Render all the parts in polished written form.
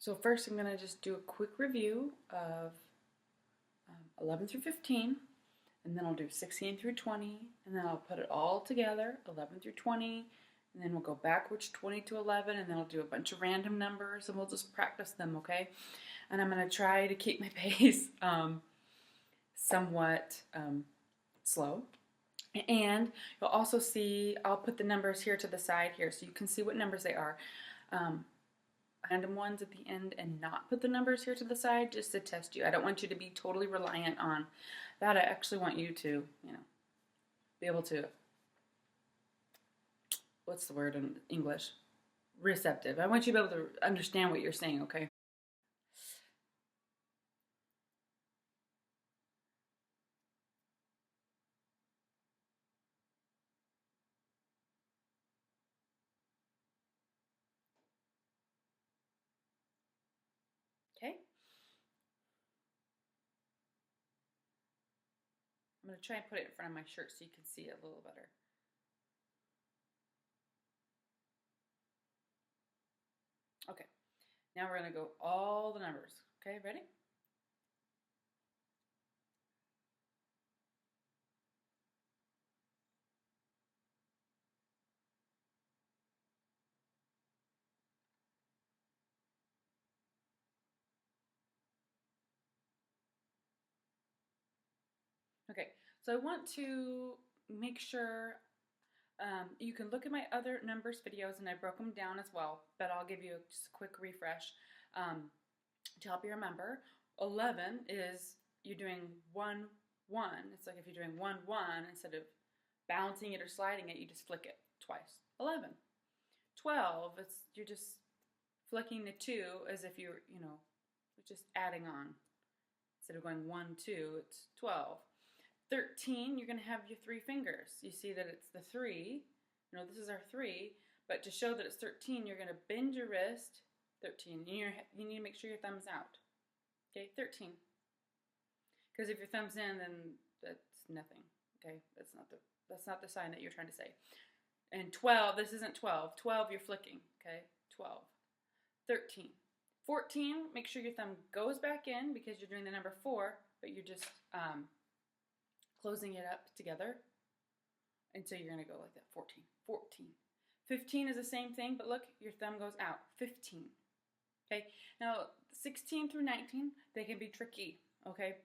So first I'm going to just do a quick review of 11 through 15, and then I'll do 16 through 20, and then I'll put it all together, 11 through 20, and then we'll go backwards 20 to 11, and then I'll do a bunch of random numbers, and we'll just practice them, okay? And I'm going to try to keep my pace somewhat slow. And you'll also see, I'll put the numbers here to the side here so you can see what numbers they are. Random ones at the end and not put the numbers here to the side just to test you. I don't want you to be totally reliant on that. I actually want you to, be able to, what's the word in English? Receptive. I want you to be able to understand what you're saying, okay? Okay? I'm going to try and put it in front of my shirt so you can see it a little better. Okay, now we're going to go all the numbers. Okay, ready? Okay, so I want to make sure you can look at my other numbers videos, and I broke them down as well, but I'll give you just a quick refresh to help you remember. 11 is you're doing 1, 1. It's like if you're doing 1, 1, instead of bouncing it or sliding it, you just flick it twice. 11. 12, you're just flicking the 2 as if you're just adding on. Instead of going 1, 2, it's 12. 13, you're going to have your 3 fingers. You see that it's the 3. This is our 3, but to show that it's 13, you're going to bend your wrist. 13. You need to make sure your thumb's out. Okay, 13. Because if your thumb's in, then that's nothing. Okay, that's not the sign that you're trying to say. And 12, this isn't 12. 12, you're flicking. Okay, 12. 13. 14, make sure your thumb goes back in because you're doing the number 4, but you're just closing it up together. And so you're going to go like that. 14. 14. 15 is the same thing, but look, your thumb goes out. 15. Okay. Now, 16 through 19, they can be tricky. Okay.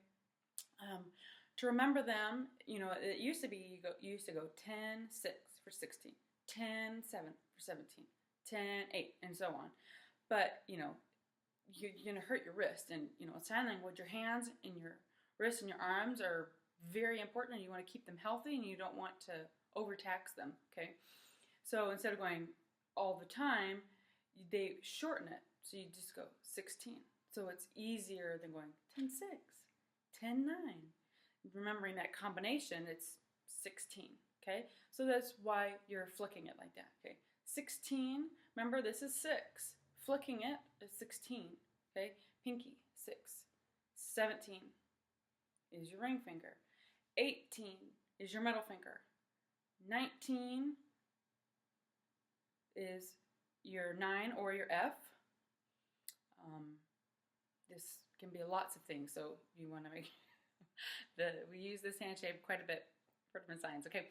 To remember them, it used to be you used to go 10, 6 for 16, 10, 7 for 17, 10, 8, and so on. But, you're going to hurt your wrist. And, sign language, your hands and your wrists and your arms are very important, and you want to keep them healthy, and you don't want to overtax them, okay? So instead of going all the time, they shorten it. So you just go 16. So it's easier than going 10, 6, 10, 9. Remembering that combination, it's 16, okay? So that's why you're flicking it like that, okay? 16, remember this is 6. Flicking it is 16, okay? Pinky, 6. 17 is your ring finger. 18 is your middle finger. 19 is your 9 or your F. This can be lots of things, so you want to make that we use this hand shape quite a bit for different signs. Okay,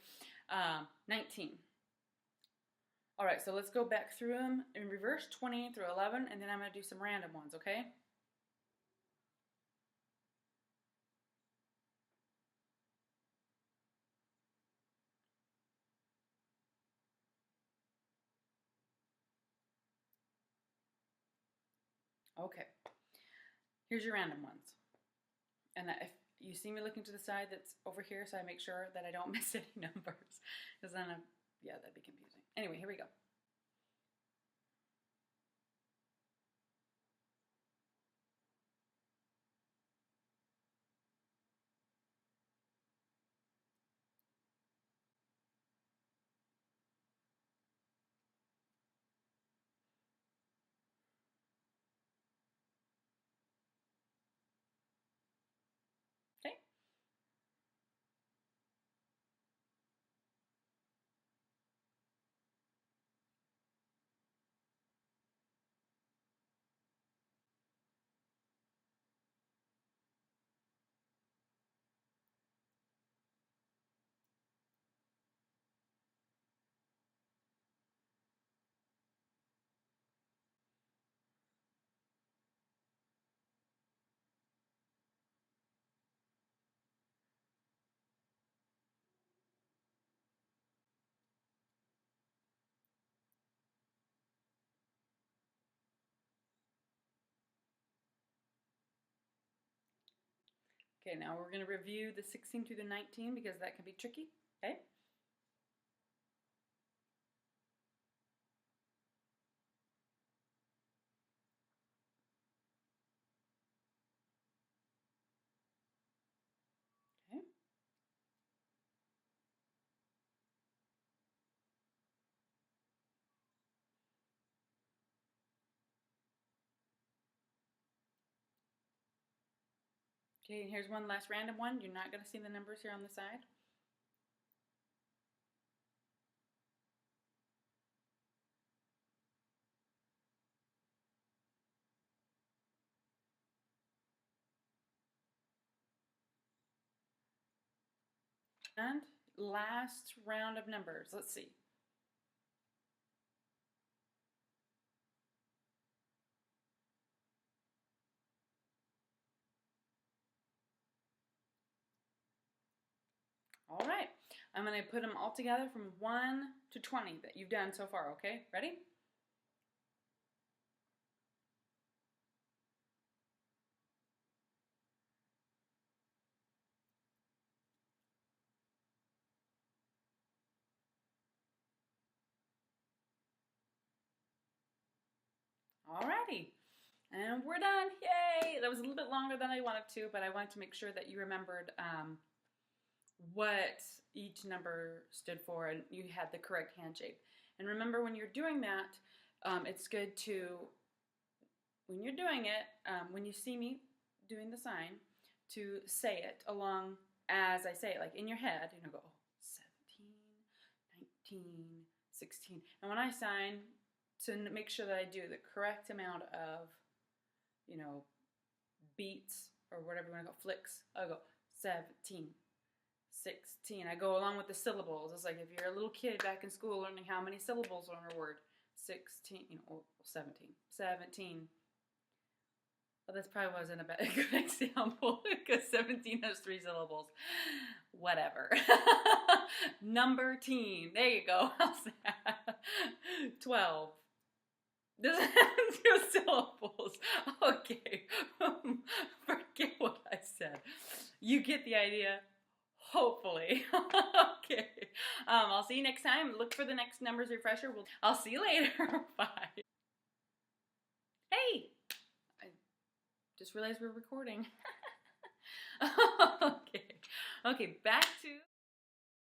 19. All right, so let's go back through them in reverse, 20 through 11, and then I'm going to do some random ones, okay? Okay, here's your random ones. And if you see me looking to the side, that's over here, so I make sure that I don't miss any numbers. Because then, that'd be confusing. Anyway, here we go. Okay. Okay, now we're going to review the 16 through the 19 because that can be tricky. Okay. Okay. Okay, and here's one last random one. You're not going to see the numbers here on the side. And last round of numbers. Let's see. All right. I'm going to put them all together from 1 to 20 that you've done so far, okay? Ready? Alrighty. And we're done. Yay! That was a little bit longer than I wanted to, but I wanted to make sure that you remembered what each number stood for and you had the correct hand shape. And remember, when you're doing that, it's good to, when you're doing it, when you see me doing the sign, to say it along as I say it, like in your head, you know, go 17, 19, 16. And when I sign, to make sure that I do the correct amount of, you know, beats or whatever you want to go, flicks, I go 17, 16. I go along with the syllables. It's like if you're a little kid back in school learning how many syllables are in a word. 16, you know, 17, 17. Well, this probably wasn't a good example because 17 has 3 syllables. Whatever. Number teen. There you go. How's that? 12. Doesn't have 2 syllables. Okay. Forget what I said. You get the idea. Hopefully. Okay. I'll see you next time. Look for the next numbers refresher. I'll see you later. Bye. Hey! I just realized we're recording. Okay. Okay, back to...